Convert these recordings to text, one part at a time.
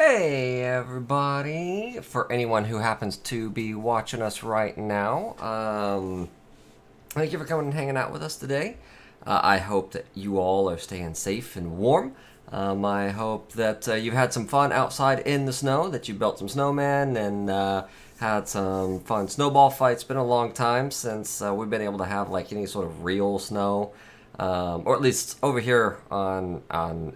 Hey everybody! For anyone who happens to be watching us right now, thank you for coming and hanging out with us today. I hope that you all are staying safe and warm. I hope that you've had some fun outside in the snow, that you built some snowmen and had some fun snowball fights. It's been a long time since we've been able to have like any sort of real snow, or at least over here on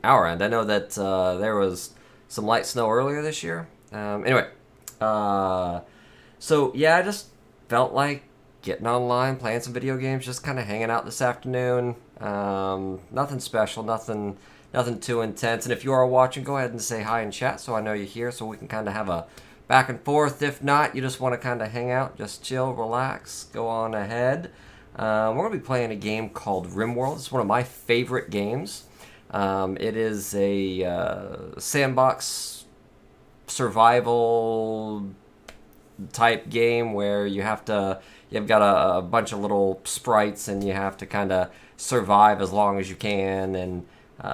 our end. I know that there was some light snow earlier this year. Anyway, so yeah, I just felt like getting online, playing some video games, just kind of hanging out this afternoon. Nothing special, nothing too intense. And if you are watching, go ahead and say hi in chat so I know you're here, so we can kind of have a back and forth. If not, you just want to kind of hang out, just chill, relax, go on ahead. We're gonna be playing a game called RimWorld. It's one of my favorite games. It is a sandbox survival type game where you've got a bunch of little sprites and you have to kind of survive as long as you can. And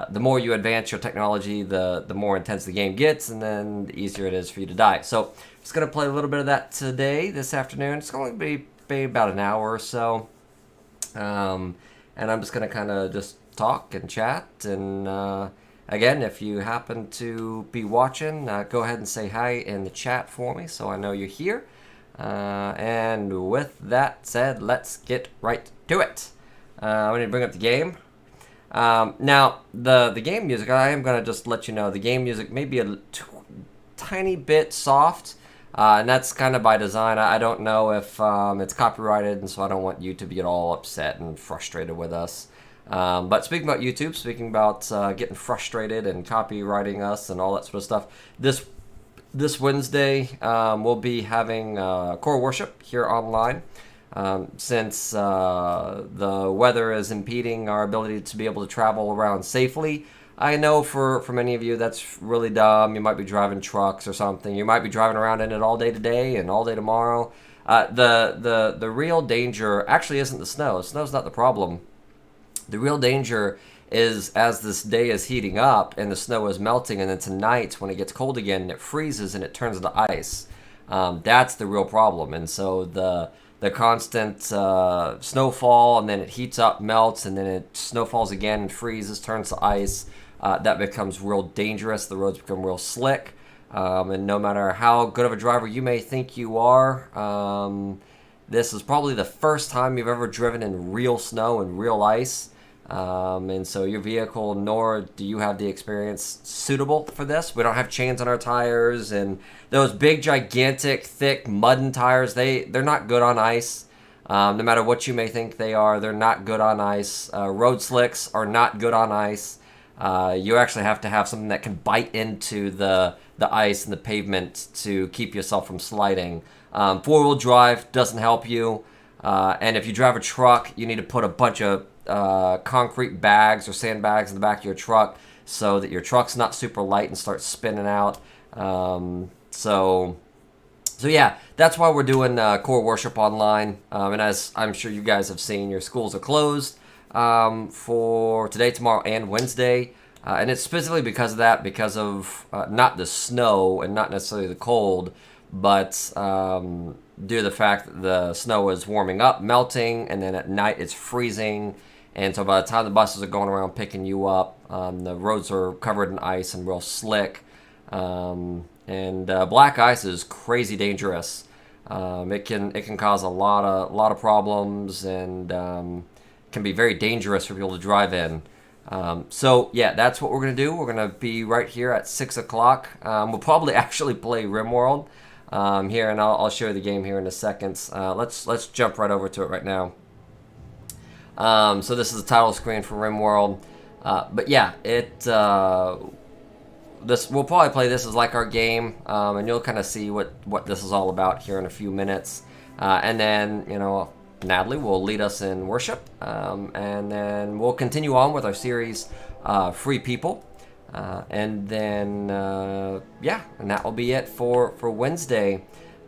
the more you advance your technology, the more intense the game gets, and then the easier it is for you to die. So I'm just gonna play a little bit of that today, this afternoon. It's going to be about an hour or so. And I'm just gonna kind of just talk and chat. And again, if you happen to be watching, go ahead and say hi in the chat for me so I know you're here. And with that said, let's get right to it. I need to bring up the game. Now, the game music, I am going to just let you know, the game music may be a tiny bit soft. And that's kind of by design. I don't know if it's copyrighted, and so I don't want you to be at all upset and frustrated with us. But speaking about YouTube, speaking about getting frustrated and copywriting us and all that sort of stuff, this Wednesday we'll be having core worship here online. Since the weather is impeding our ability to be able to travel around safely. I know for many of you that's really dumb. You might be driving trucks or something. You might be driving around in it all day today and all day tomorrow. The real danger actually isn't the snow. The snow's not the problem. The real danger is as this day is heating up and the snow is melting, and then tonight when it gets cold again, it freezes and it turns into ice. That's the real problem. And so the constant snowfall, and then it heats up, melts, and then it snowfalls again and freezes, turns to ice. That becomes real dangerous. The roads become real slick. And no matter how good of a driver you may think you are, this is probably the first time you've ever driven in real snow and real ice. And so your vehicle, nor do you have the experience suitable for this. We don't have chains on our tires, and those big, gigantic, thick, mudden tires, they're not good on ice. No matter what you may think they are, they're not good on ice. Road slicks are not good on ice. You actually have to have something that can bite into the ice and the pavement to keep yourself from sliding. Four-wheel drive doesn't help you. And if you drive a truck, you need to put a bunch of concrete bags or sandbags in the back of your truck so that your truck's not super light and starts spinning out. So yeah, that's why we're doing core worship online. And as I'm sure you guys have seen, your schools are closed for today, tomorrow, and Wednesday. And it's specifically because of that, because of not the snow and not necessarily the cold, but due to the fact that the snow is warming up, melting, and then at night it's freezing. And so by the time the buses are going around picking you up, the roads are covered in ice and real slick. And black ice is crazy dangerous. It can cause a lot of problems, and can be very dangerous for people to drive in. So yeah, that's what we're gonna do. We're gonna be right here at 6 o'clock. We'll probably actually play RimWorld here, and I'll show you the game here in a second. Let's jump right over to it right now. So this is the title screen for RimWorld. But yeah, we'll probably play this as like our game, and you'll kind of see what this is all about here in a few minutes. And then, Natalie will lead us in worship, and then we'll continue on with our series, Free People. And then, yeah, and that will be it for Wednesday.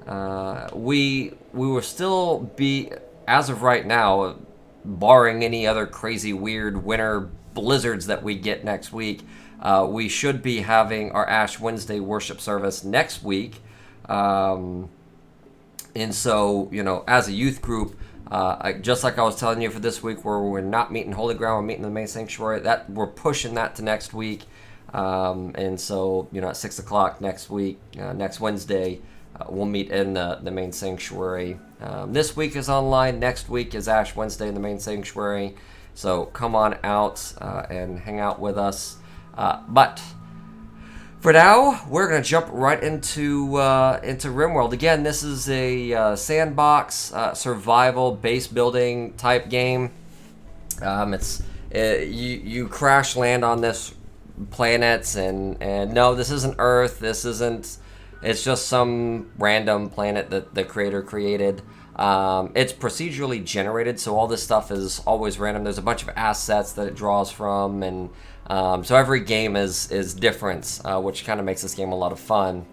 We will still be, as of right now, barring any other crazy weird winter blizzards that we get next week, We should be having our Ash Wednesday worship service next week. And so, as a youth group, just like I was telling you for this week, where we're not meeting Holy Ground, we're meeting in the main sanctuary, that we're pushing that to next week. And so, at 6 o'clock next week, next Wednesday, we'll meet in the main sanctuary. This week is online. Next week is Ash Wednesday in the main sanctuary. So come on out and hang out with us. But for now, we're going to jump right into RimWorld. Again, this is a sandbox survival base building type game. You crash land on this planet, and no, this isn't Earth. It's just some random planet that the creator created. It's procedurally generated, so all this stuff is always random. There's a bunch of assets that it draws from, and so every game is different, which kind of makes this game a lot of fun.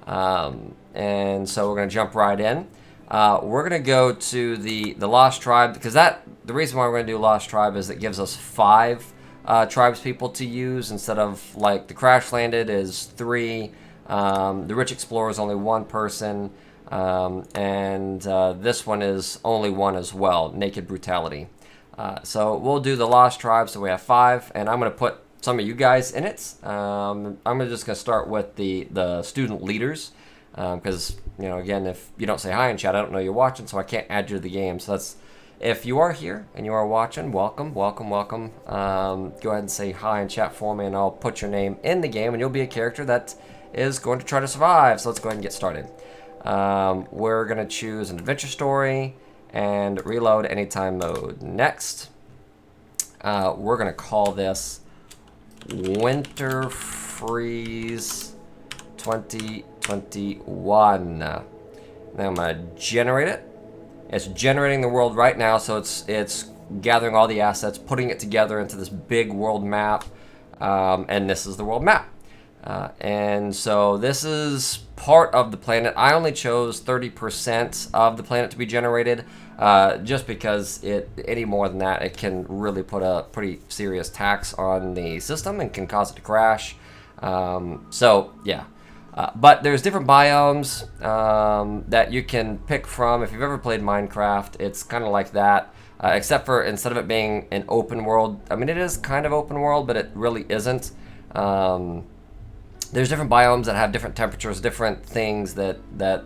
And so we're going to jump right in. We're going to go to the Lost Tribe, because the reason why we're going to do Lost Tribe is it gives us 5 tribes people to use, instead of like the Crash Landed is 3. The Rich Explorer is only 1 person, and this one is only 1 as well, Naked Brutality. So we'll do the Lost Tribe, so we have 5, and I'm going to put some of you guys in it. I'm just going to start with the student leaders, because, again, if you don't say hi in chat, I don't know you're watching, so I can't add you to the game. So if you are here and you are watching, welcome. Go ahead and say hi in chat for me, and I'll put your name in the game, and you'll be a character that is going to try to survive. So let's go ahead and get started. We're going to choose an adventure story and reload anytime mode. Next, we're going to call this Winter Freeze 2021. Now I'm going to generate it. It's generating the world right now, so it's gathering all the assets, putting it together into this big world map, and this is the world map. And so this is part of the planet. I only chose 30% of the planet to be generated, just because any more than that, it can really put a pretty serious tax on the system and can cause it to crash. So yeah. But there's different biomes that you can pick from. If you've ever played Minecraft, it's kind of like that, except for instead of it being an open world, I mean, it is kind of open world, but it really isn't. There's different biomes that have different temperatures, different things that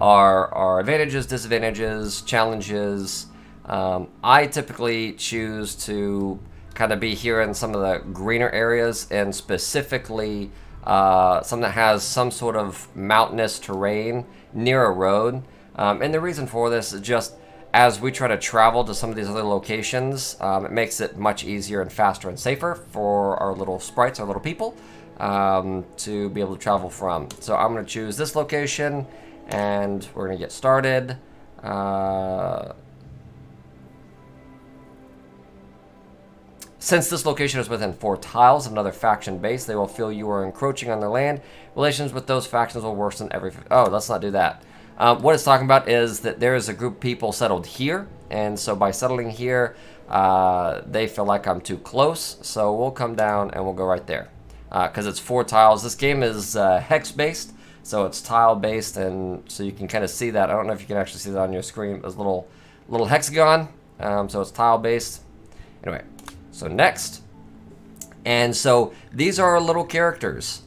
are advantages, disadvantages, challenges. I typically choose to kind of be here in some of the greener areas, and specifically some that has some sort of mountainous terrain near a road. And the reason for this is just as we try to travel to some of these other locations, it makes it much easier and faster and safer for our little sprites, our little people, to be able to travel from. So I'm going to choose this location, and we're going to get started. Since this location is within 4 tiles of another faction base, they will feel you are encroaching on their land. Relations with those factions will worsen every... Oh, let's not do that. What it's talking about is that there is a group of people settled here, and so by settling here, they feel like I'm too close, so we'll come down and we'll go right there. Because it's 4 tiles. This game is hex-based, so it's tile-based, and so you can kind of see that. I don't know if you can actually see that on your screen. There's a little hexagon, so it's tile-based. Anyway. So next, and so these are our little characters.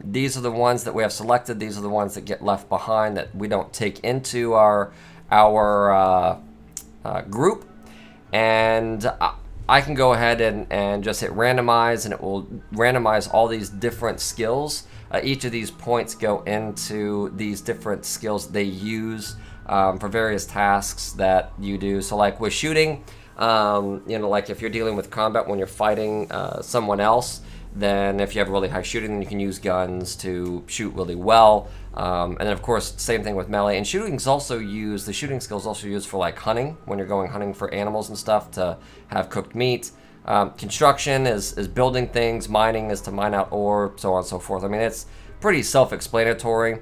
These are the ones that we have selected. These are the ones that get left behind that we don't take into our group. And I can go ahead and just hit randomize, and it will randomize all these different skills. Each of these points go into these different skills they use for various tasks that you do. So like with shooting, like if you're dealing with combat when you're fighting someone else, then if you have really high shooting, then you can use guns to shoot really well. And then of course, same thing with melee. And shooting's also used, the shooting skill's also used for like hunting, when you're going hunting for animals and stuff to have cooked meat. Construction is building things, mining is to mine out ore, so on and so forth. I mean, it's pretty self-explanatory.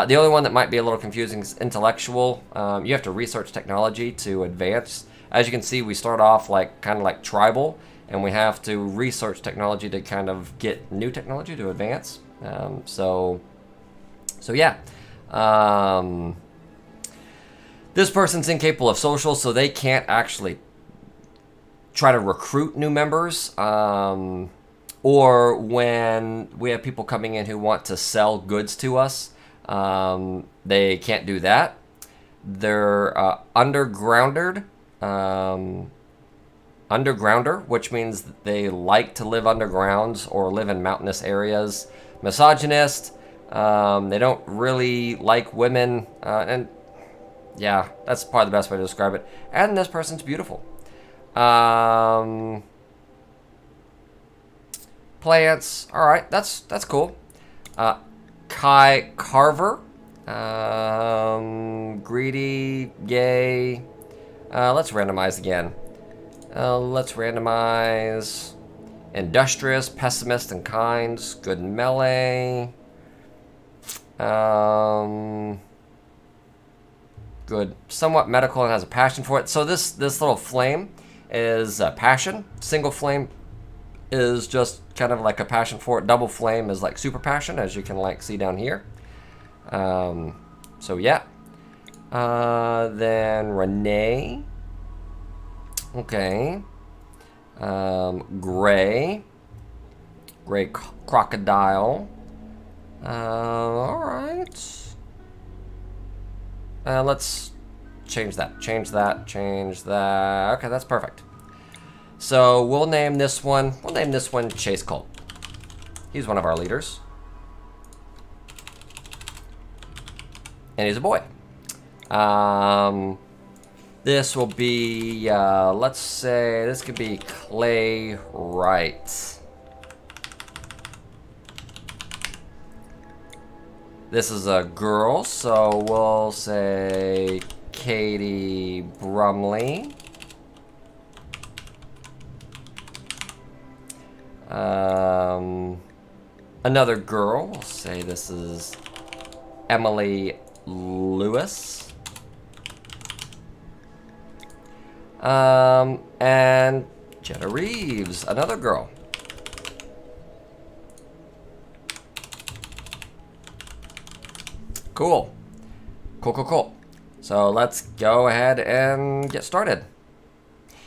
The only one that might be a little confusing is intellectual. You have to research technology to advance. As you can see, we start off kind of like tribal, and we have to research technology to kind of get new technology to advance. So yeah. This person's incapable of social, so they can't actually try to recruit new members. Or when we have people coming in who want to sell goods to us, they can't do that. They're undergrounder, which means they like to live underground or live in mountainous areas. Misogynist, they don't really like women, and yeah, that's probably the best way to describe it. And this person's beautiful. Plants, all right, that's cool. Kai Carver, greedy, gay. Let's randomize again. Let's randomize. Industrious, pessimist, and kind. Good melee. Good. Somewhat medical and has a passion for it. So this little flame is passion. Single flame is just kind of like a passion for it. Double flame is like super passion, as you can like see down here. So yeah. Then Renee. Okay. Gray crocodile. All right. Let's change that. Change that. Okay, that's perfect. So we'll name this one. We'll name this one Chase Colt. He's one of our leaders, and he's a boy. This will be. Let's say this could be Clay Wright. This is a girl, so we'll say Katie Brumley. Another girl, we'll say this is Emily Lewis. And Jenna Reeves, another girl. Cool. So let's go ahead and get started.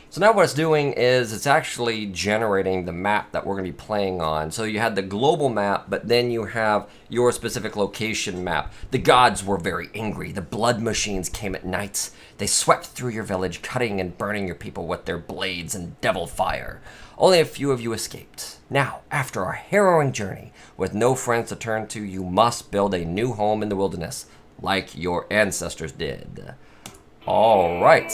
So now what it's doing is it's actually generating the map that we're going to be playing on. So you had the global map, but then you have your specific location map. The gods were very angry. The blood machines came at night. They swept through your village, cutting and burning your people with their blades and devil fire. Only a few of you escaped. Now, after our harrowing journey, with no friends to turn to, you must build a new home in the wilderness, like your ancestors did. All right.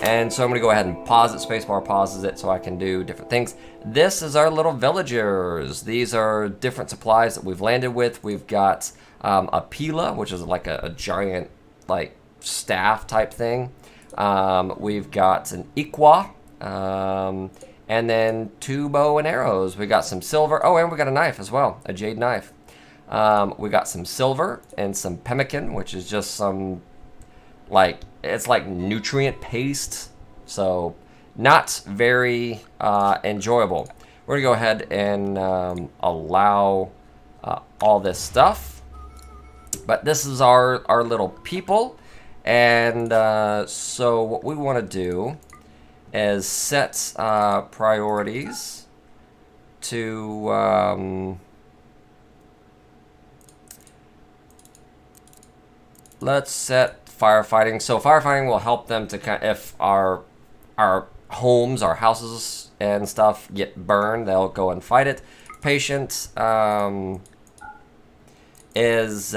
And so I'm going to go ahead and pause it. Spacebar pauses it so I can do different things. This is our little villagers. These are different supplies that we've landed with. We've got a pila, which is like a giant like staff type thing. We've got an iqua, and then 2 bow and arrows. We got some silver. Oh, and we got a knife as well, a jade knife. We got some silver and some pemmican, which is just some it's like nutrient paste, so not very enjoyable. We're gonna go ahead and allow all this stuff, but this is our little people, and so what we want to do is set priorities to let's set firefighting. So firefighting will help them to kind of, if our homes, our houses and stuff get burned, they'll go and fight it. Patient is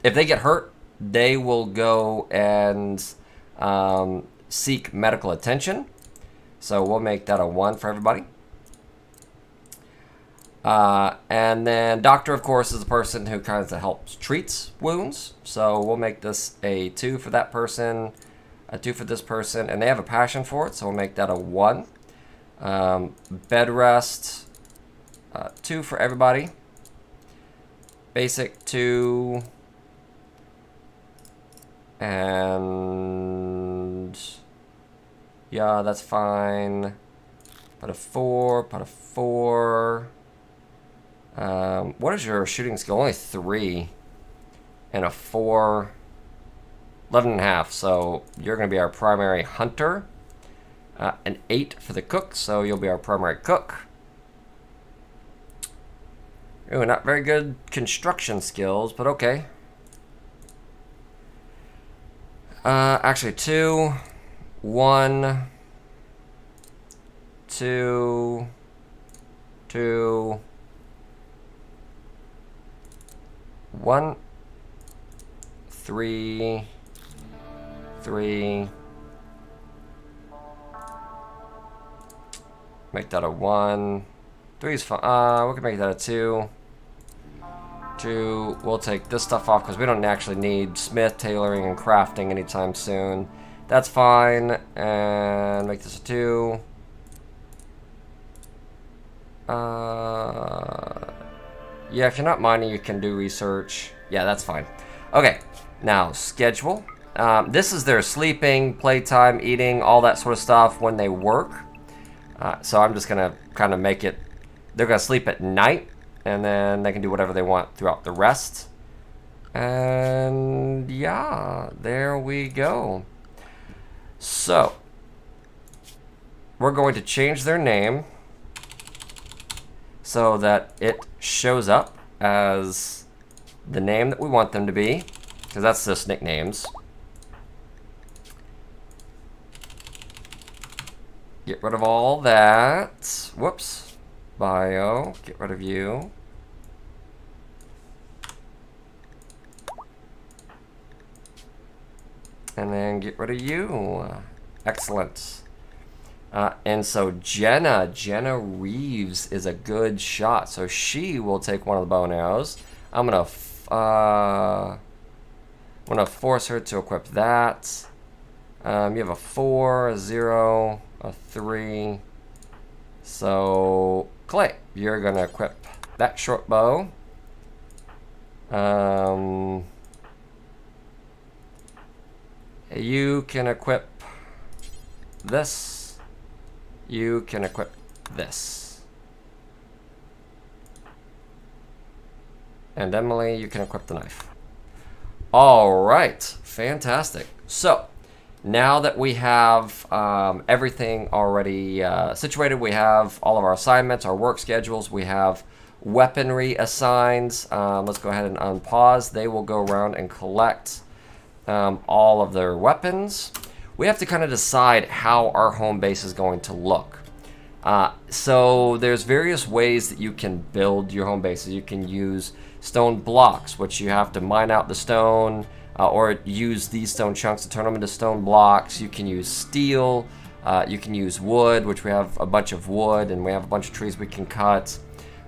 if they get hurt, they will go and seek medical attention. So we'll make that a 1 for everybody. And then doctor, of course, is the person who kind of helps treats wounds. So we'll make this a 2 for that person, a 2 for this person, and they have a passion for it, so we'll make that a 1. Bed rest, 2 for everybody. Basic 2, and Yeah, that's fine. Put a 4, put a 4. What is your shooting skill? Only 3. And a 4. 11.5. So you're going to be our primary hunter. An 8 for the cook, so you'll be our primary cook. Ooh, not very good construction skills, but okay. Actually, 2, 1, 2, 2, 1, 3, 3. Make that a 1. 3 is fine. We can make that a 2. 2. We'll take this stuff off because we don't actually need smith, tailoring, and crafting anytime soon. That's fine. And make this a 2. Yeah, if you're not mining, you can do research. Yeah, that's fine. Okay, now schedule. This is their sleeping, playtime, eating, all that sort of stuff when they work. So I'm just going to kind of make it, they're going to sleep at night, and then they can do whatever they want throughout the rest. And yeah, there we go. So, we're going to change their name so that it shows up as the name that we want them to be, because that's just nicknames. Get rid of all that. Whoops. Bio. Get rid of you. And then get rid of you. Excellent. And so Jenna Reeves is a good shot. So she will take one of the bow and arrows. I'm gonna force her to equip that. You have a 4, a 0, a 3. So Clay, you're gonna equip that short bow. You can equip this. You can equip this. And Emily, you can equip the knife. All right, fantastic. So now that we have everything already situated, we have all of our assignments, our work schedules, we have weaponry assigned. Let's go ahead and unpause. They will go around and collect all of their weapons. We have to kind of decide how our home base is going to look. So there's various ways that you can build your home bases. You can use stone blocks, which you have to mine out the stone, or use these stone chunks to turn them into stone blocks. You can use steel. You can use wood, which we have a bunch of wood, and we have a bunch of trees we can cut.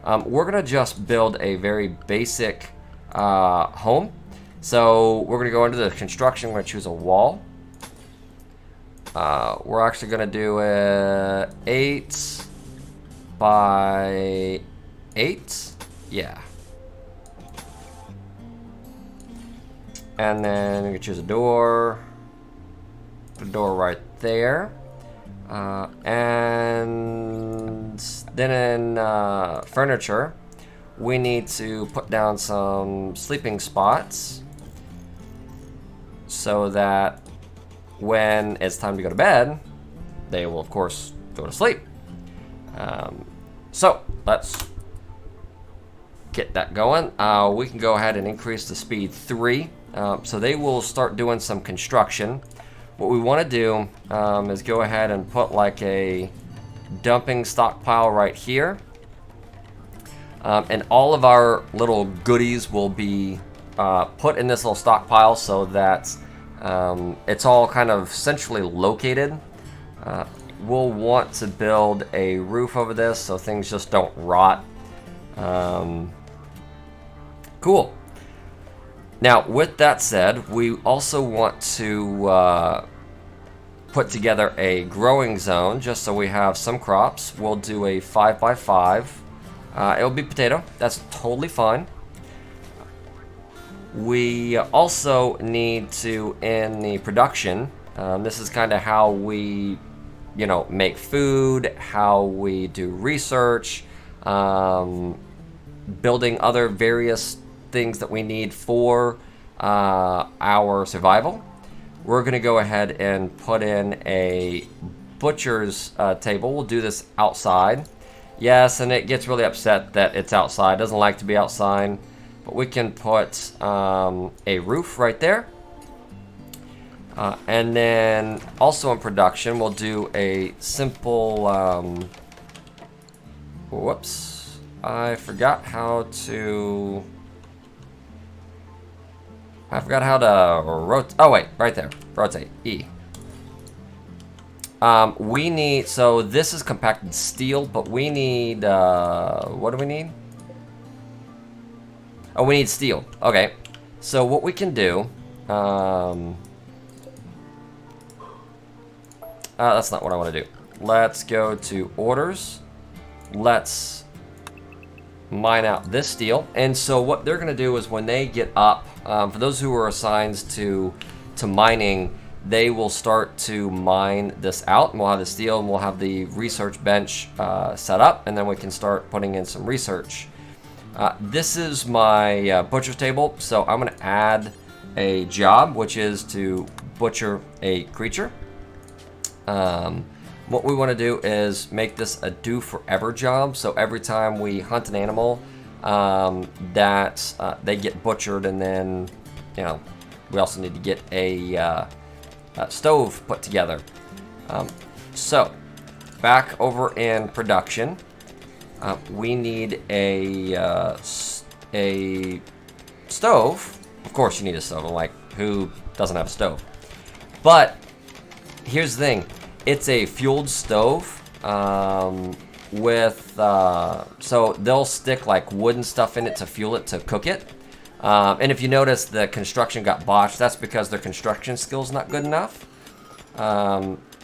We're going to just build a very basic home. So we're going to go into the construction. We're going to choose a wall. We're actually going to do a 8 by 8. Yeah. And then we can choose a door. Put a door right there. And then in furniture, we need to put down some sleeping spots so that when it's time to go to bed, they will, of course, go to sleep. So let's get that going. We can go ahead and increase the speed 3. So they will start doing some construction. What we want to do is go ahead and put like a dumping stockpile right here. And all of our little goodies will be put in this little stockpile so that it's all kind of centrally located. We'll want to build a roof over this so things just don't rot. Cool. Now, with that said, we also want to put together a growing zone just so we have some crops. We'll do a 5 by 5. It'll be potato. That's totally fine. We also need to, in the production, this is kind of how we you know, make food, how we do research, building other various things that we need for our survival. We're going to go ahead and put in a butcher's table. We'll do this outside. Yes, and it gets really upset that it's outside. It doesn't like to be outside. But we can put a roof right there. And then also in production, we'll do a simple... whoops. I forgot how to rotate. Oh, wait. Right there. Rotate. E. We need... So this is compacted steel, but we need... what do we need? Oh, we need steel. Okay. So what we can do... that's not what I want to do. Let's go to orders. Let's mine out this steel. And so what they're going to do is when they get up, for those who are assigned to mining, they will start to mine this out. And we'll have the steel and we'll have the research bench set up. And then we can start putting in some research. This is my butcher's table. So I'm going to add a job, which is to butcher a creature. What we want to do is make this a do forever job. So every time we hunt an animal, that they get butchered, and then, you know, we also need to get a stove put together. So back over in production, we need a stove. Of course, you need a stove. Like, who doesn't have a stove? But here's the thing. It's a fueled stove with, so they'll stick like wood and stuff in it to fuel it, to cook it. And if you notice the construction got botched, that's because their construction skill's not good enough.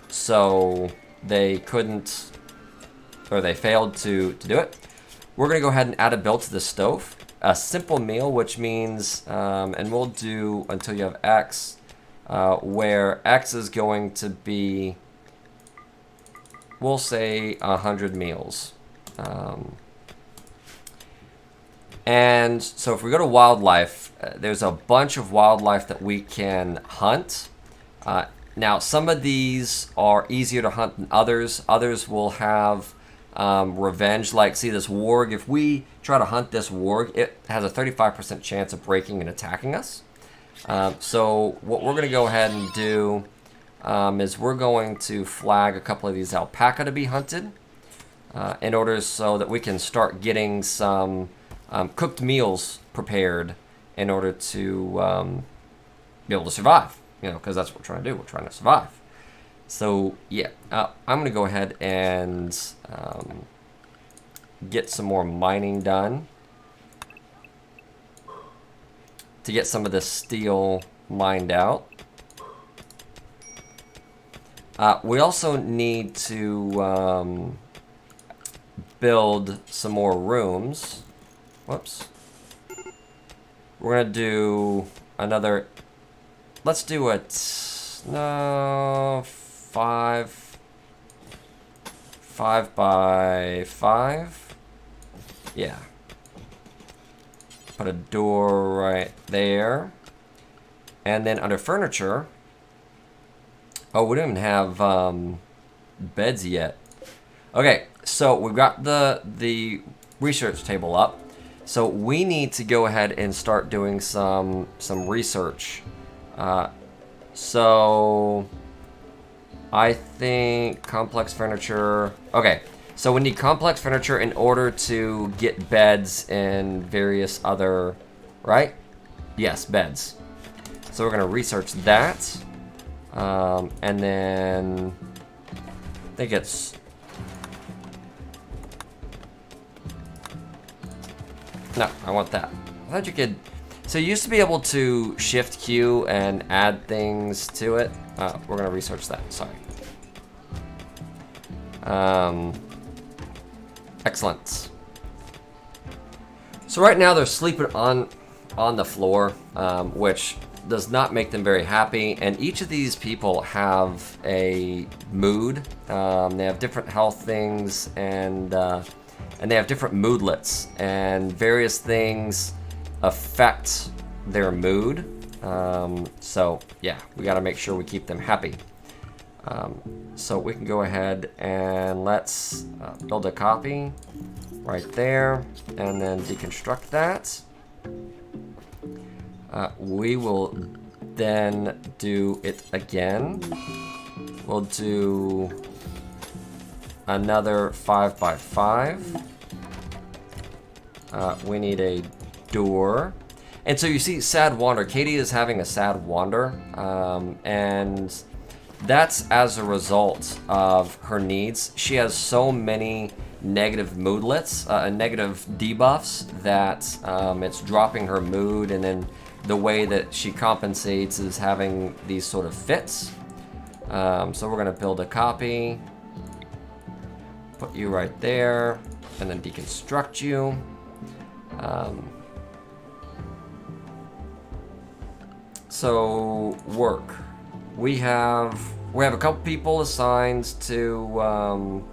So they couldn't, or they failed to do it. We're gonna go ahead and add a build to the stove. A simple meal, which means, and we'll do until you have X, where X is going to be, we'll say 100 meals. And so if we go to wildlife, there's a bunch of wildlife that we can hunt. Now, some of these are easier to hunt than others. Others will have revenge. Like, see this warg? If we try to hunt this warg, it has a 35% chance of breaking and attacking us. So what we're going to go ahead and do is we're going to flag a couple of these alpaca to be hunted in order so that we can start getting some cooked meals prepared in order to be able to survive, you know, because that's what we're trying to do. We're trying to survive. So yeah, I'm going to go ahead and get some more mining done to get some of this steel mined out. We also need to build some more rooms. Whoops. We're gonna do another. Let's do a five by 5. Yeah. Put a door right there, and then under furniture. Oh, we don't even have beds yet. Okay, so we've got the research table up. So we need to go ahead and start doing some research. So I think complex furniture. Okay, so we need complex furniture in order to get beds and various other, right? Yes, beds. So we're gonna research that. And then I think it's, no, I want that. I thought you could, so you used to be able to shift Q and add things to it. We're gonna research that, sorry. Excellent. So right now they're sleeping on the floor, which does not make them very happy, and each of these people have a mood. They have different health things, and they have different moodlets, and various things affect their mood. So yeah, we got to make sure we keep them happy. So we can go ahead and let's build a copy right there, and then deconstruct that. We will then do it again. We'll do another 5 by 5. We need a door. And so you see sad wander. Katie is having a sad wander, and that's as a result of her needs. She has so many negative moodlets, negative debuffs, that it's dropping her mood, and then the way that she compensates is having these sort of fits. So we're going to build a copy, put you right there, and then deconstruct you. So work. We have a couple people assigned to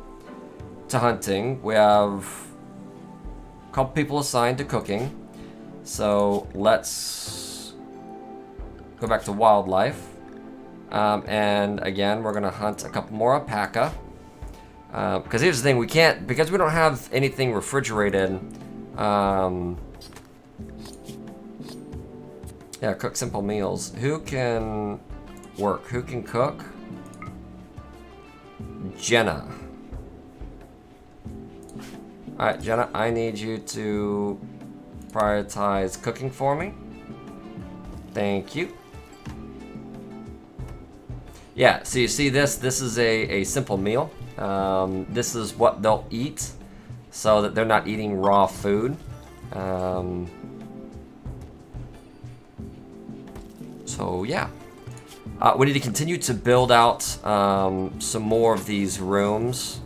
hunting. We have a couple people assigned to cooking. So let's go back to wildlife. And again, we're gonna hunt a couple more alpaca. Because here's the thing, we can't, because we don't have anything refrigerated. Yeah, cook simple meals. Who can work? Who can cook? Jenna. Alright, Jenna, I need you to prioritize cooking for me. Thank you. Yeah, so you see this is a simple meal. This is what they'll eat so that they're not eating raw food. So yeah. We need to continue to build out some more of these rooms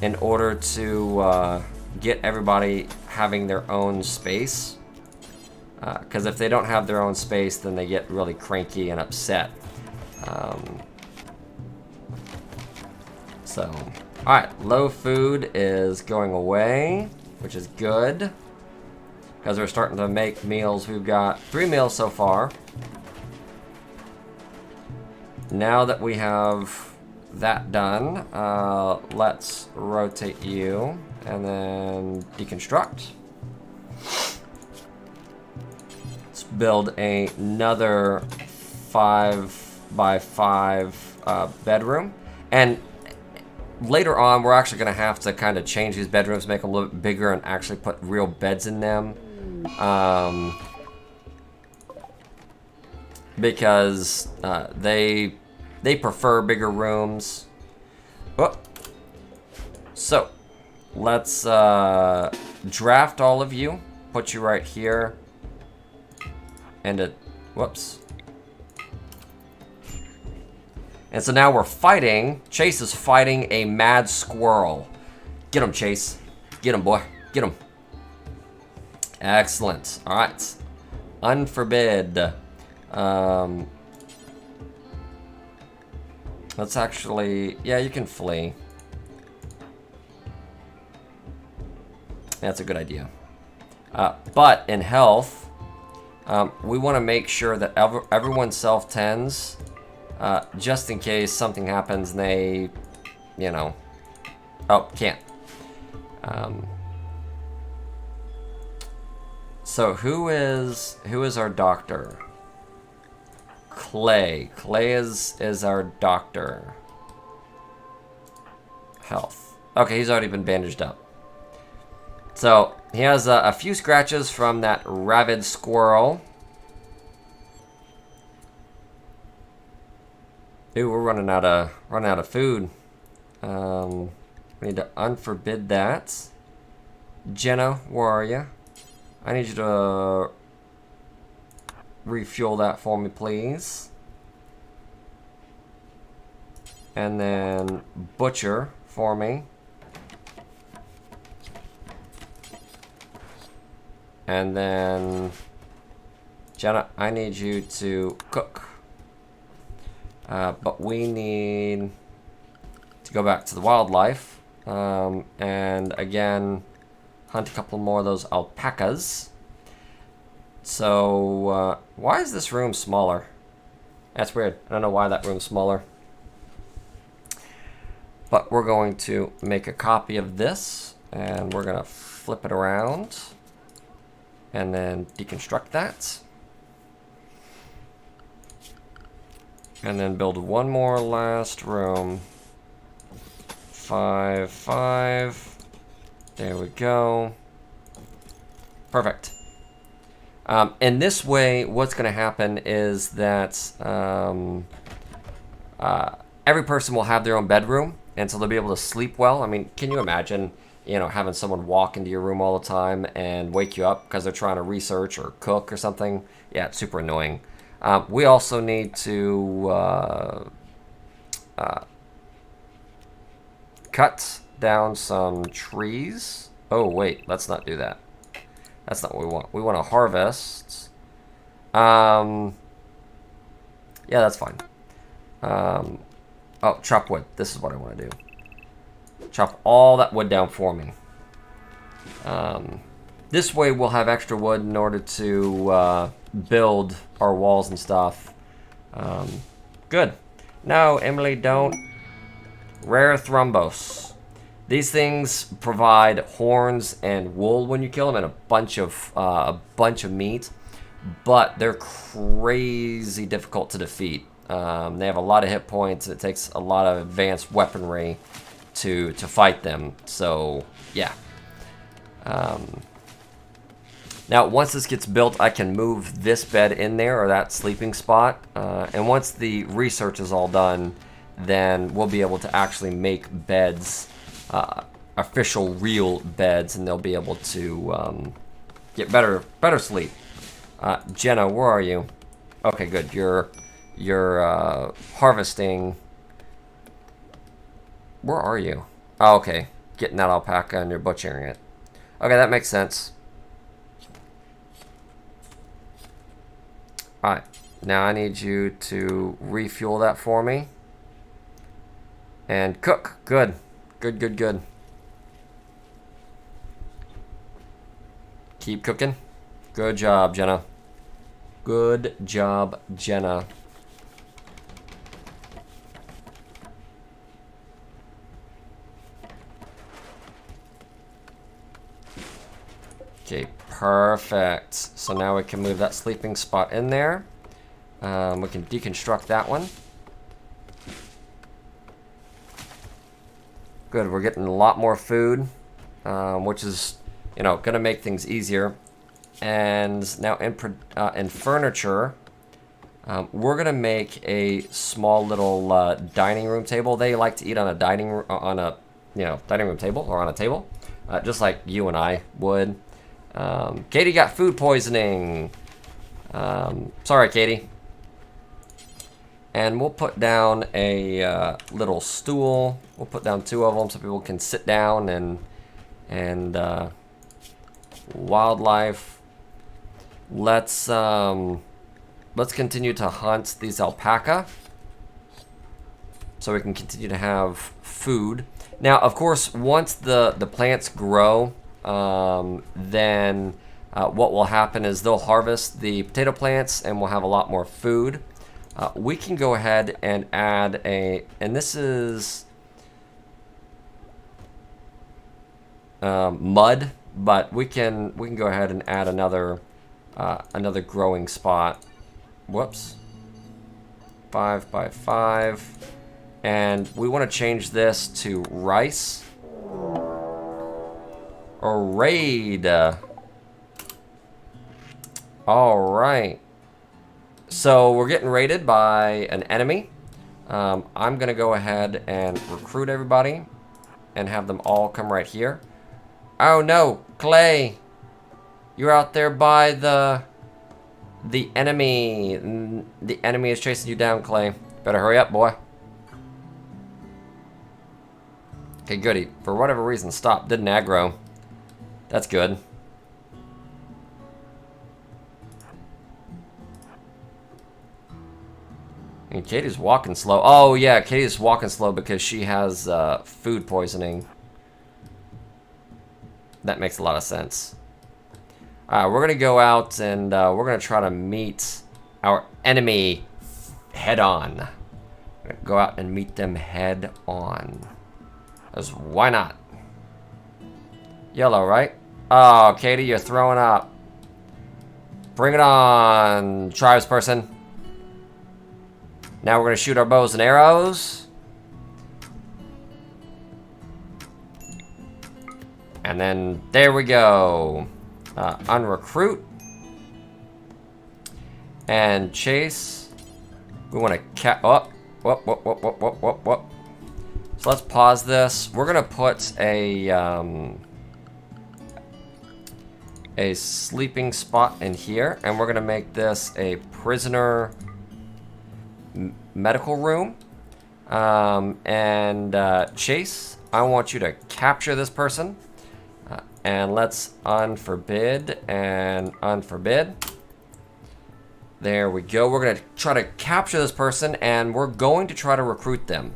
in order to get everybody having their own space. Because if they don't have their own space, then they get really cranky and upset. So, alright, low food is going away, which is good. Because we're starting to make meals. We've got 3 meals so far. Now that we have that done, let's rotate you and then deconstruct. Let's build another 5 by 5 bedroom. And later on, we're actually going to have to kind of change these bedrooms, make them a little bit bigger, and actually put real beds in them. Because they prefer bigger rooms. Oh. So let's draft all of you, put you right here, and whoops. And so now we're fighting. Chase is fighting a mad squirrel. Get him, Chase. Get him, boy. Get him. Excellent. All right. Unforbid. Let's actually, yeah, you can flee. That's a good idea. But in health, we want to make sure that everyone self-tends, just in case something happens and they, you know, oh, can't. So who is our doctor? Clay. Clay is our doctor. Health. Okay, he's already been bandaged up. So he has a few scratches from that rabid squirrel. Ooh, we're running out of food. We need to unforbid that. Jenna, where are you? I need you to refuel that for me, please. And then butcher for me. And then Jenna, I need you to cook. But we need to go back to the wildlife. And again, hunt a couple more of those alpacas. So, why is this room smaller? That's weird. I don't know why that room's smaller. But we're going to make a copy of this, and we're going to flip it around, and then deconstruct that. And then build one more last room. 5, 5. There we go. Perfect. And this way, what's going to happen is that every person will have their own bedroom, and so they'll be able to sleep well. I mean, can you imagine, you know, having someone walk into your room all the time and wake you up because they're trying to research or cook or something? Yeah, it's super annoying. We also need to cut down some trees. Oh, wait, let's not do that. That's not what we want. We want to harvest. Yeah, that's fine. Oh, chop wood. This is what I want to do. Chop all that wood down for me. This way we'll have extra wood in order to build our walls and stuff. Good. No, Emily, don't. Rare thrombos. These things provide horns and wool when you kill them, and a bunch of meat. But they're crazy difficult to defeat. They have a lot of hit points. It takes a lot of advanced weaponry to fight them. So yeah. Now once this gets built, I can move this bed in there, or that sleeping spot. And once the research is all done, then we'll be able to actually make beds, official real beds, and they'll be able to get better sleep. Jenna, where are you? Okay, good. You're harvesting. Where are you? Oh, okay. Getting that alpaca and you're butchering it. Okay, that makes sense. Alright. Now I need you to refuel that for me. And cook. Good. Good, good, good. Keep cooking. Good job, Jenna. Good job, Jenna. Okay, perfect. So now we can move that sleeping spot in there. We can deconstruct that one. Good, we're getting a lot more food, which is, you know, gonna make things easier. And now in furniture, we're gonna make a small little dining room table. They like to eat on a dining room table, or on a table, just like you and I would. Katie got food poisoning. Sorry, Katie. And we'll put down a little stool. We'll put down 2 of them so people can sit down and wildlife. Let's continue to hunt these alpaca so we can continue to have food. Now, of course, once the plants grow, then what will happen is they'll harvest the potato plants and we'll have a lot more food. We can go ahead and add and this is mud, but we can go ahead and add another growing spot. Whoops. 5 by 5, and we want to change this to rice. Or raid. All right. So we're getting raided by an enemy. I'm gonna go ahead and recruit everybody and have them all come right here. Oh no, Clay, you're out there by the enemy. The enemy is chasing you down, Clay. Better hurry up, boy. Okay, goody. For whatever reason, stop. Didn't aggro. That's good. And Katie's walking slow. Oh, yeah, Katie's walking slow because she has food poisoning. That makes a lot of sense. Alright, we're going to go out and we're going to try to meet our enemy head on. Go out and meet them head on. Because why not? Yellow, right? Oh, Katie, you're throwing up. Bring it on, tribes person. Now we're going to shoot our bows and arrows. And then there we go. Unrecruit. And chase. We want to whoop. So let's pause this. We're going to put a sleeping spot in here, and we're going to make this a prisoner medical room. Chase, I want you to capture this person. And let's unforbid and unforbid. There we go. We're going to try to capture this person, and we're going to try to recruit them.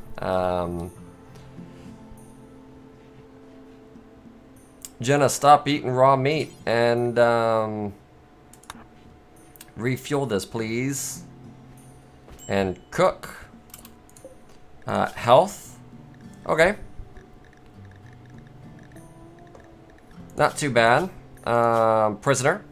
Jenna, stop eating raw meat and refuel this, please. And cook. Health. Okay. Not too bad. Prisoner.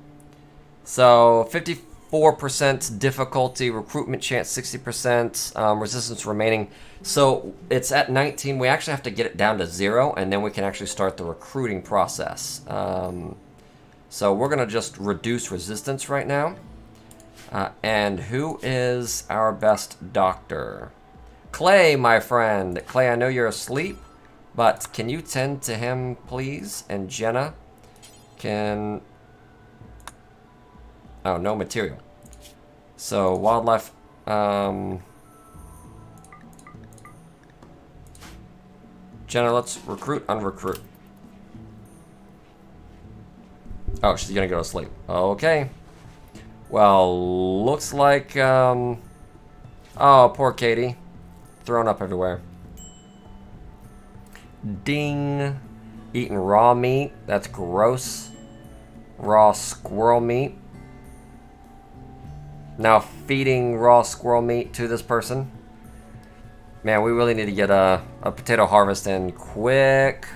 So 54% difficulty, recruitment chance 60%, resistance remaining. So it's at 19. We actually have to get it down to 0, and then we can actually start the recruiting process. So we're going to just reduce resistance right now. And who is our best doctor? Clay, my friend. Clay, I know you're asleep, but can you tend to him, please? And Jenna can... Oh, no material. So, wildlife... Jenna, let's recruit, unrecruit. Oh, she's gonna go to sleep. Okay. Well, looks like, oh, poor Katie. Thrown up everywhere. Ding. Eating raw meat. That's gross. Raw squirrel meat. Now feeding raw squirrel meat to this person. Man, we really need to get a potato harvest in quick.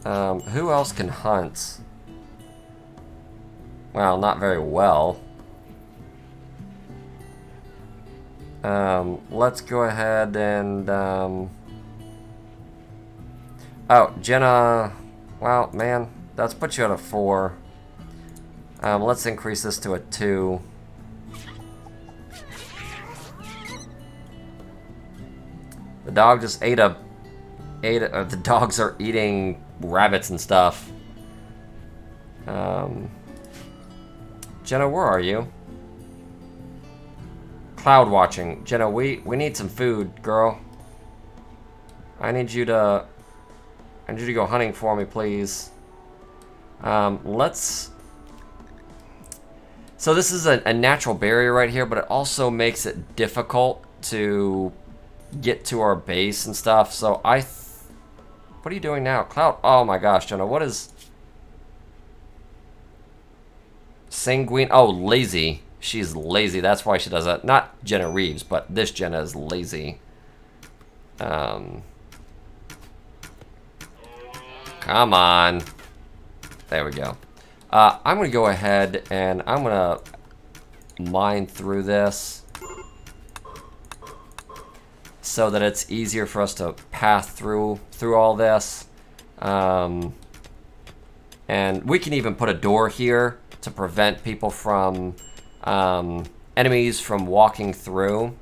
Who else can hunt? Well, not very well. Let's go ahead and... Oh, Jenna... Well, man, that's put you at a 4. Let's increase this to a 2. The dog just ate a... the dogs are eating rabbits and stuff. Jenna, where are you? Cloud watching. Jenna, we need some food, girl. I need you to go hunting for me, please. Let's... So this is a natural barrier right here, but it also makes it difficult to get to our base and stuff. So what are you doing now? Cloud, oh my gosh, Jenna, what is... Sanguine, oh, lazy. She's lazy, that's why she does that. Not Jenna Reeves, but this Jenna is lazy. Come on. There we go. I'm going to go ahead and I'm going to mine through this so that it's easier for us to pass through all this. And we can even put a door here to prevent people from, enemies from walking through.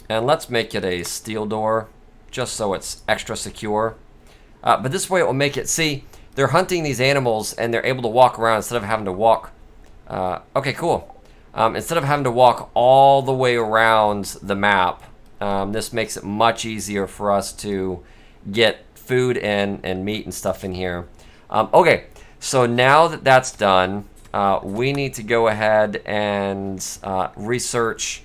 And let's make it a steel door, just so it's extra secure. But this way it will make it, see, they're hunting these animals and they're able to walk around instead of having to walk. Okay, cool. Instead of having to walk all the way around the map, this makes it much easier for us to get food and meat and stuff in here. Okay, so now that that's done, we need to go ahead and research.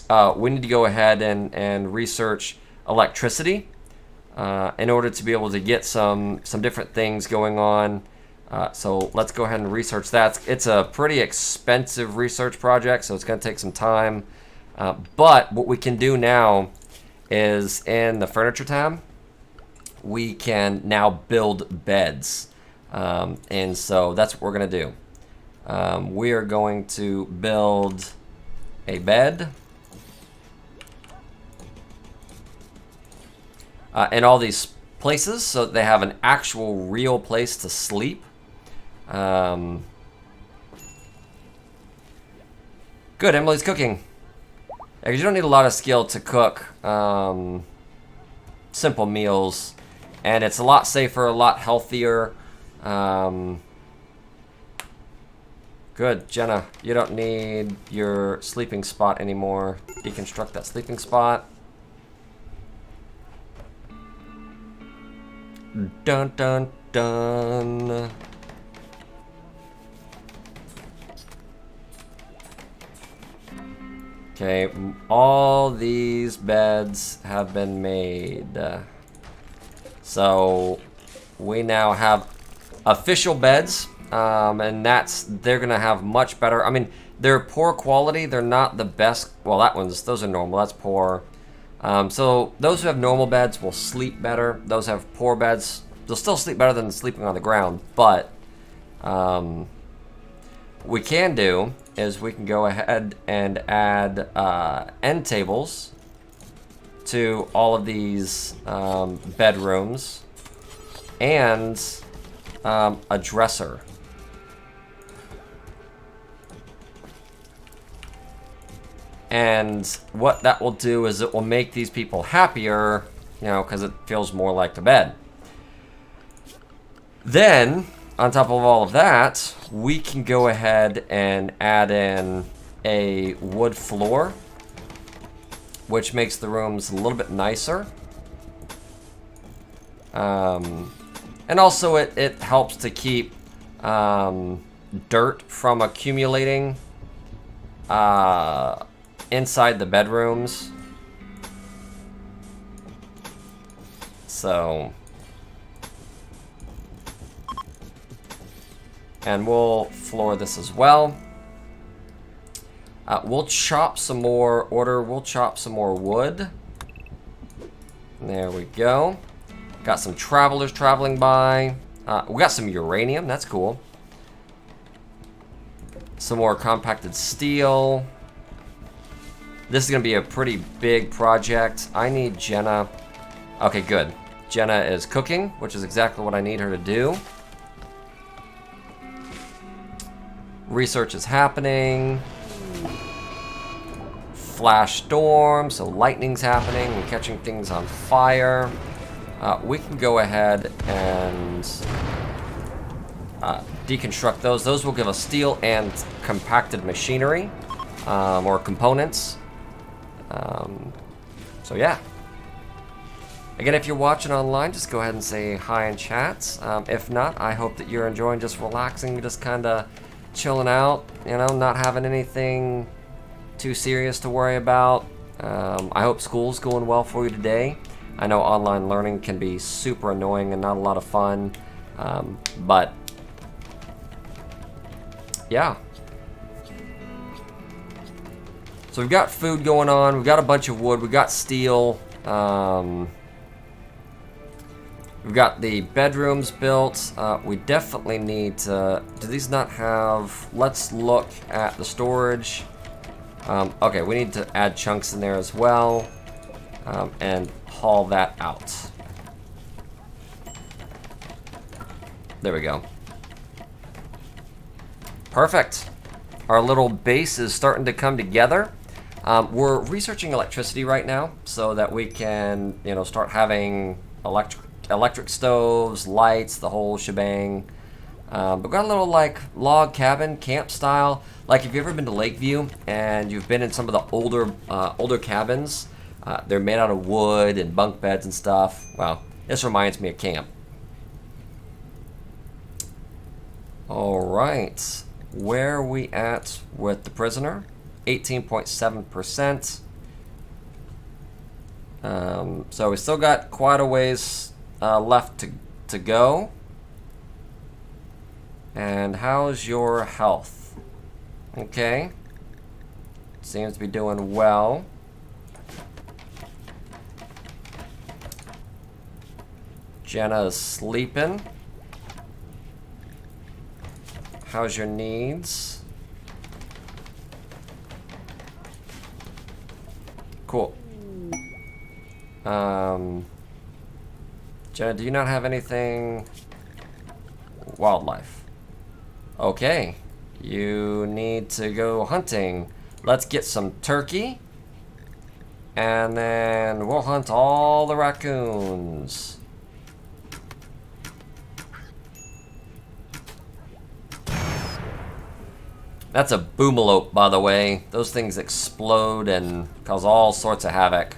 We need to go ahead and research electricity in order to be able to get some different things going on. So let's go ahead and research that. It's a pretty expensive research project, so it's going to take some time. But what we can do now is in the furniture tab, we can now build beds. And so that's what we're going to do. We are going to build a bed. In all these places, so that they have an actual real place to sleep. Good, Emily's cooking. Because you don't need a lot of skill to cook simple meals, and it's a lot safer, a lot healthier. Good, Jenna, you don't need your sleeping spot anymore. Deconstruct that sleeping spot. Dun dun dun. Okay, all these beds have been made. So we now have official beds, and they're gonna have much better. I mean, they're poor quality. They're not the best. Well, those are normal. That's poor. So those who have normal beds will sleep better. Those who have poor beds, they'll still sleep better than sleeping on the ground. But what we can do is we can go ahead and add end tables to all of these bedrooms and a dresser. And what that will do is it will make these people happier, because it feels more like the bed. Then, on top of all of that, we can go ahead and add in a wood floor, which makes the rooms a little bit nicer. And also it helps to keep dirt from accumulating inside the bedrooms. So, and we'll floor this as well. We'll chop some more we'll chop some more wood. There we go. Got some travelers traveling by. We got some uranium, that's cool. Some more compacted steel. This is gonna be a pretty big project. I need Jenna. Okay, good. Jenna is cooking, which is exactly what I need her to do. Research is happening. Flash storm, so lightning's happening and catching things on fire. We can go ahead and deconstruct those. Those will give us steel and compacted machinery, or components. So yeah. Again, if you're watching online, just go ahead and say hi in chat. If not, I hope that you're enjoying just relaxing, just kind of chilling out, not having anything too serious to worry about. I hope school's going well for you today. I know online learning can be super annoying and not a lot of fun, but yeah. So we've got food going on, we've got a bunch of wood, we've got steel, we've got the bedrooms built. We definitely need to, do these not have, let's look at the storage. Okay, we need to add chunks in there as well, and haul that out. There we go. Perfect. Our little base is starting to come together. We're researching electricity right now so that we can, start having electric stoves, lights, the whole shebang. We've got a little log cabin, camp style. Like if you've ever been to Lakeview and you've been in some of the older cabins, They're made out of wood and bunk beds and stuff. Well, this reminds me of camp. Alright. Where are we at with the prisoner? 18.7%. So we still got quite a ways left to go. And how's your health? Okay. Seems to be doing well. Jenna is sleeping. How's your needs? Cool. Jenna, do you not have anything wildlife? Okay. You need to go hunting. Let's get some turkey. And then we'll hunt all the raccoons. That's a boomalope, by the way. Those things explode and cause all sorts of havoc.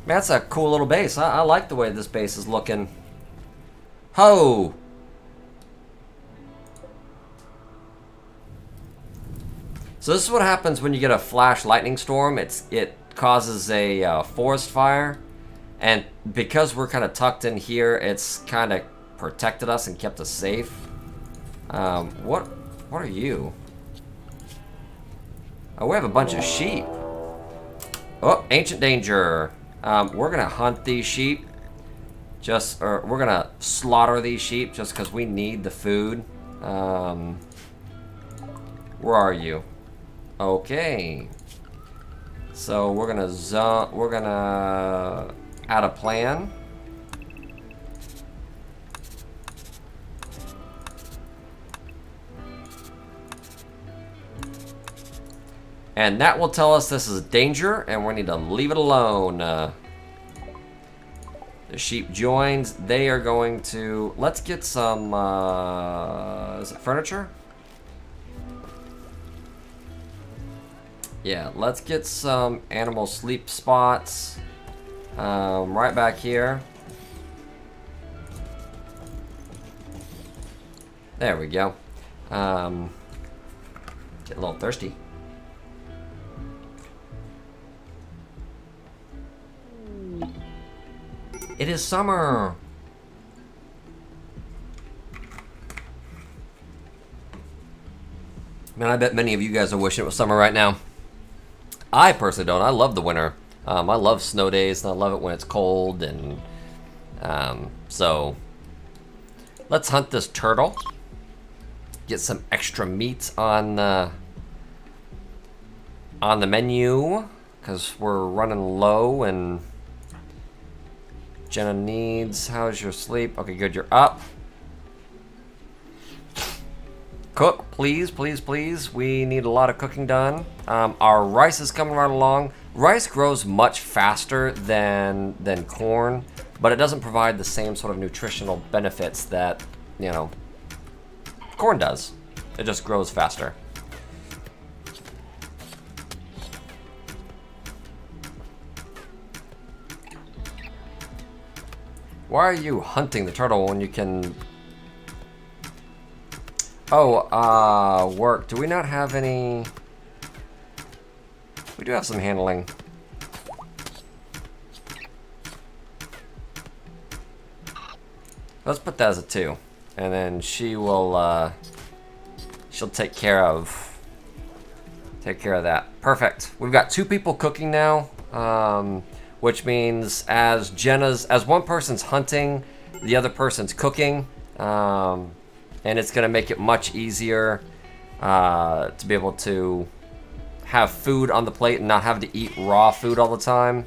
Man, that's a cool little base. I like the way this base is looking. Ho! So this is what happens when you get a flash lightning storm. It causes a forest fire. And because we're kind of tucked in here, it's kind of protected us and kept us safe. What are you? Oh, we have a bunch of sheep. Oh, ancient danger. We're gonna hunt these sheep. Or we're gonna slaughter these sheep just because we need the food. Where are you? Okay. So we're gonna add a plan. And that will tell us this is danger, and we need to leave it alone. The sheep joins. They are going to... Let's get some... is it furniture? Yeah, let's get some animal sleep spots. Right back here. There we go. Get a little thirsty. It is summer. Man, I bet many of you guys are wishing it was summer right now. I personally don't. I love the winter. I love snow days, and I love it when it's cold. And so, let's hunt this turtle. Get some extra meat on the menu because we're running low and. Jenna needs, how's your sleep? Okay, good, you're up. Cook, please, please, please. We need a lot of cooking done. Our rice is coming right along. Rice grows much faster than corn, but it doesn't provide the same sort of nutritional benefits that, you know, corn does. It just grows faster. Why are you hunting the turtle when you can... Oh, work. Do we not have any... We do have some handling. Let's put that as a 2. And then she will, she'll take care of that. Perfect. We've got 2 people cooking now. Which means as one person's hunting, the other person's cooking, and it's gonna make it much easier to be able to have food on the plate and not have to eat raw food all the time.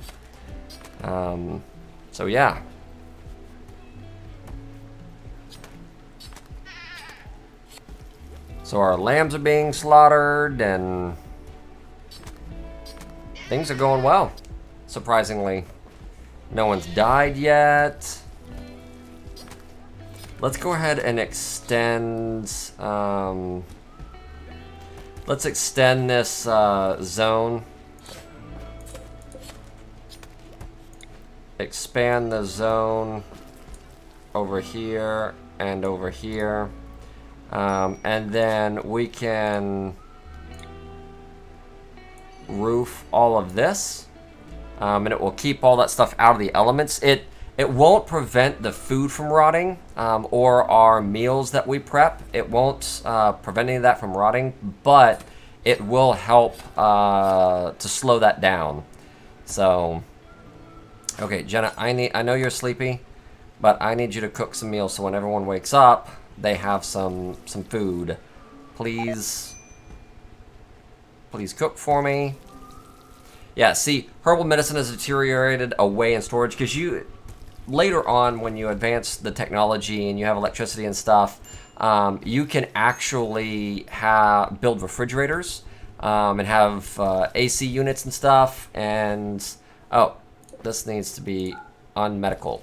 So yeah. So our lambs are being slaughtered and things are going well. Surprisingly, no one's died yet. Let's go ahead and extend. Let's extend this zone expand the zone over here and over here. And then we can roof all of this. And it will keep all that stuff out of the elements. It won't prevent the food from rotting, or our meals that we prep. It won't prevent any of that from rotting, but it will help to slow that down. So, okay, Jenna, I know you're sleepy, but I need you to cook some meals so when everyone wakes up, they have some food. Please cook for me. Yeah, see, herbal medicine has deteriorated away in storage because later on, when you advance the technology and you have electricity and stuff, you can actually build refrigerators and have AC units and stuff. And oh, this needs to be unmedical.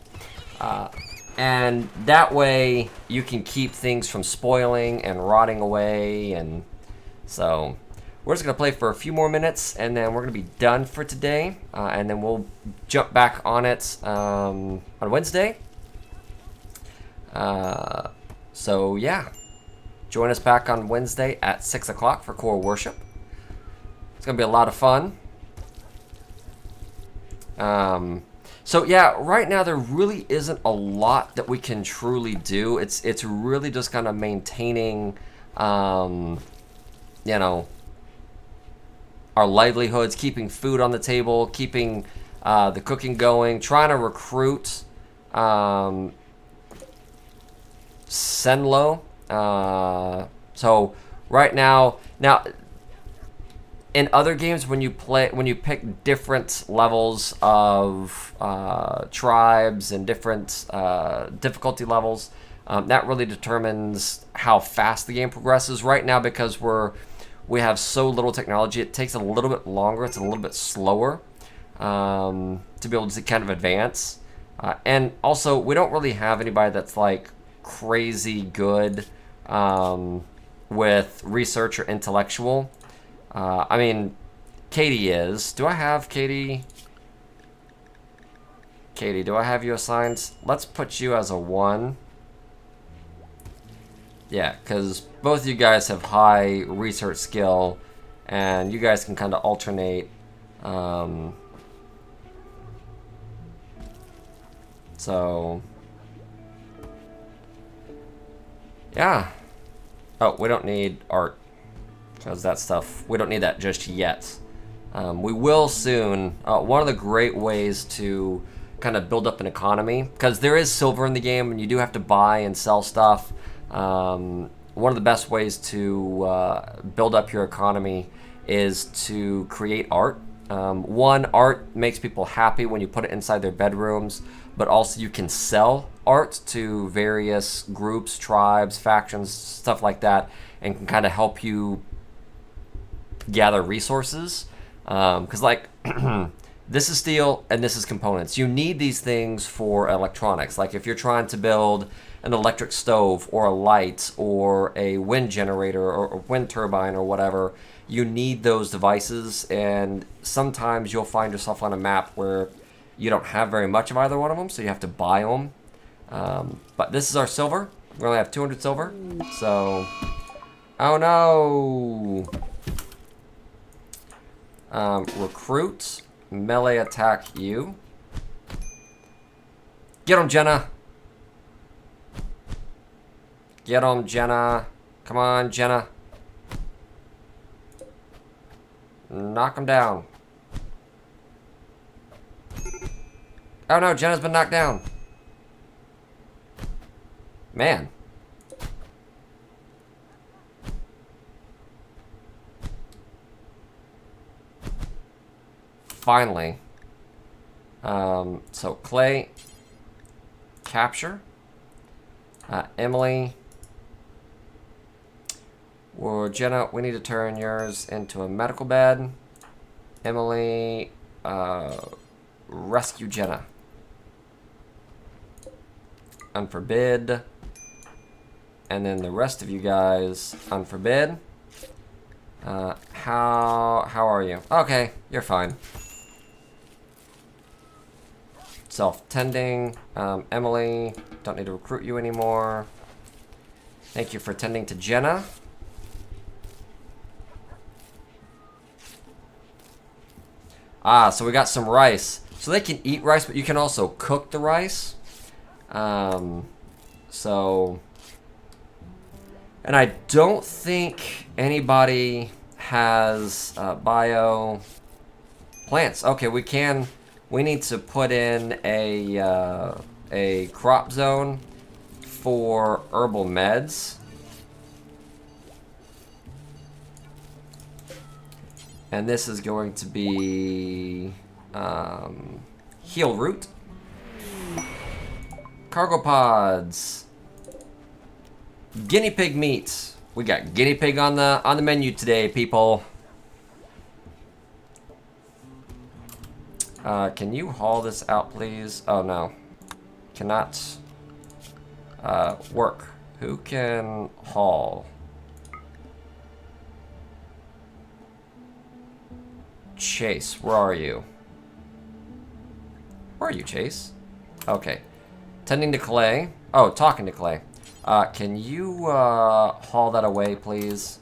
And that way you can keep things from spoiling and rotting away. And so we're just going to play for a few more minutes, and then we're going to be done for today. And then we'll jump back on it on Wednesday. So, yeah. Join us back on Wednesday at 6 o'clock for core worship. It's going to be a lot of fun. So, yeah, right now there really isn't a lot that we can truly do. It's really just kind of maintaining, you know, our livelihoods, keeping food on the table, keeping the cooking going, trying to recruit Senlo. So right now, in other games, when you pick different levels of tribes and different difficulty levels, that really determines how fast the game progresses. Right now, because we have so little technology, it takes a little bit longer. It's a little bit slower to be able to kind of advance. And also, we don't really have anybody that's like crazy good with research or intellectual. I mean, Katie is. Do I have Katie? Katie, do I have you assigned? Let's put you as a 1. Yeah, because both of you guys have high research skill, and you guys can kind of alternate. So, yeah. Oh, we don't need art, because that stuff, we don't need that just yet. We will soon. One of the great ways to kind of build up an economy, because there is silver in the game, and you do have to buy and sell stuff. One of the best ways to build up your economy is to create art. One, art makes people happy when you put it inside their bedrooms, but also you can sell art to various groups, tribes, factions, stuff like that, and can kind of help you gather resources. Because like this is steel and this is components. You need these things for electronics. Like if you're trying to build an electric stove or a light or a wind generator or a wind turbine or whatever, you need those devices. And sometimes you'll find yourself on a map where you don't have very much of either one of them, so you have to buy them. But this is our silver. We only have 200 silver, so oh no. Recruit, melee attack you. Get him, Jenna. Get him, Jenna. Come on, Jenna. Knock him down. Oh no, Jenna's been knocked down. Man. Finally. So Clay, capture. Emily. Or Jenna, we need to turn yours into a medical bed. Emily, rescue Jenna. Unforbid. And then the rest of you guys, unforbid. How are you? Okay, you're fine. Self-tending. Emily, don't need to recruit you anymore. Thank you for tending to Jenna. Ah, so we got some rice. So they can eat rice, but you can also cook the rice. So... And I don't think anybody has bio plants. Okay, we can... We need to put in a crop zone for herbal meds. And this is going to be heal root. Cargo pods. Guinea pig meat. We got guinea pig on the menu today, people. Can you haul this out, please? Oh no, cannot work. Who can haul? Chase, where are you? Where are you, Chase? Okay. Tending to Clay. Oh, talking to Clay. Can you haul that away, please?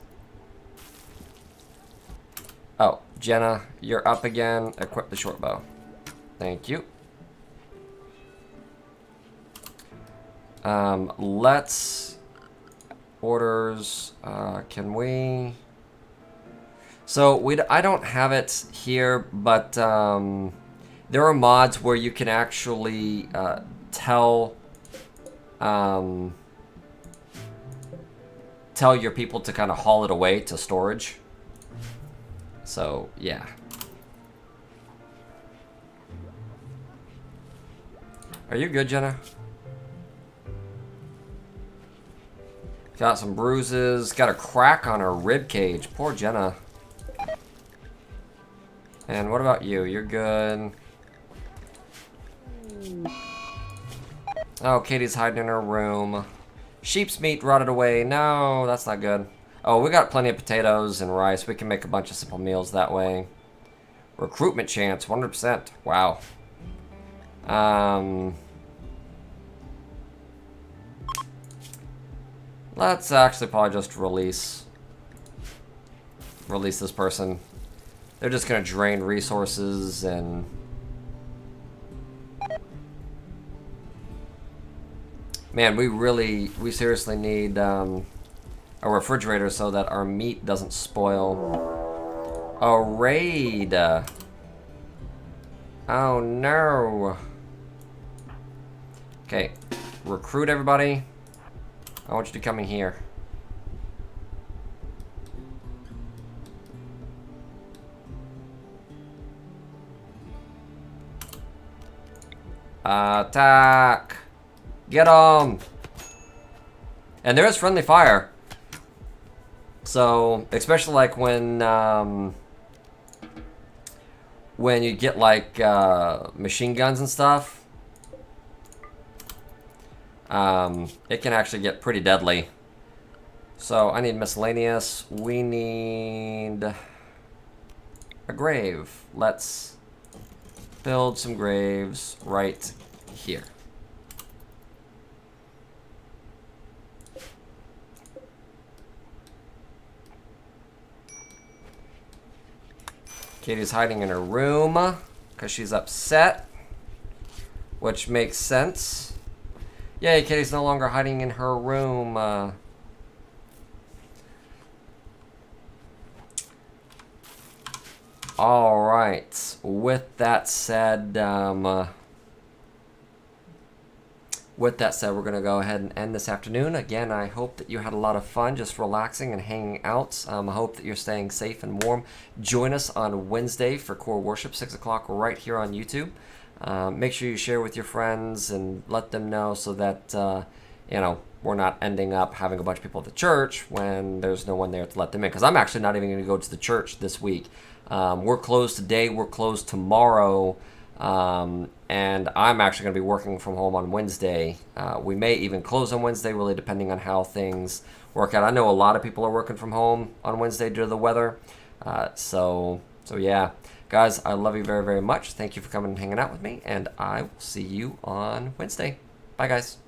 Oh, Jenna, you're up again. Equip the short bow. Thank you. Let's... Orders. Can we... So, I don't have it here, but there are mods where you can actually tell your people to kind of haul it away to storage. So, yeah. Are you good, Jenna? Got some bruises. Got a crack on her rib cage. Poor Jenna. And what about you? You're good. Oh, Katie's hiding in her room. Sheep's meat rotted away. No, that's not good. Oh, we got plenty of potatoes and rice. We can make a bunch of simple meals that way. Recruitment chance, 100%. Wow. Let's actually probably just release this person. They're just gonna drain resources and... Man, we seriously need a refrigerator so that our meat doesn't spoil. A raid! Oh no! Okay, recruit everybody. I want you to come in here. Attack! Get 'em! And there is friendly fire. So, especially like when you get like machine guns and stuff, it can actually get pretty deadly. So I need miscellaneous. We need a grave. Let's build some graves right here. Katie's hiding in her room because she's upset, which makes sense. Yay, Katie's no longer hiding in her room. All right. With that said, we're going to go ahead and end this afternoon. Again, I hope that you had a lot of fun just relaxing and hanging out. I hope that you're staying safe and warm. Join us on Wednesday for Core Worship, 6 o'clock, right here on YouTube. Make sure you share with your friends and let them know so that, we're not ending up having a bunch of people at the church when there's no one there to let them in. Because I'm actually not even going to go to the church this week. We're closed today. We're closed tomorrow. And I'm actually going to be working from home on Wednesday. We may even close on Wednesday, really depending on how things work out. I know a lot of people are working from home on Wednesday due to the weather. So So yeah, guys, I love you very, very much. Thank you for coming and hanging out with me, and I will see you on Wednesday. Bye, guys.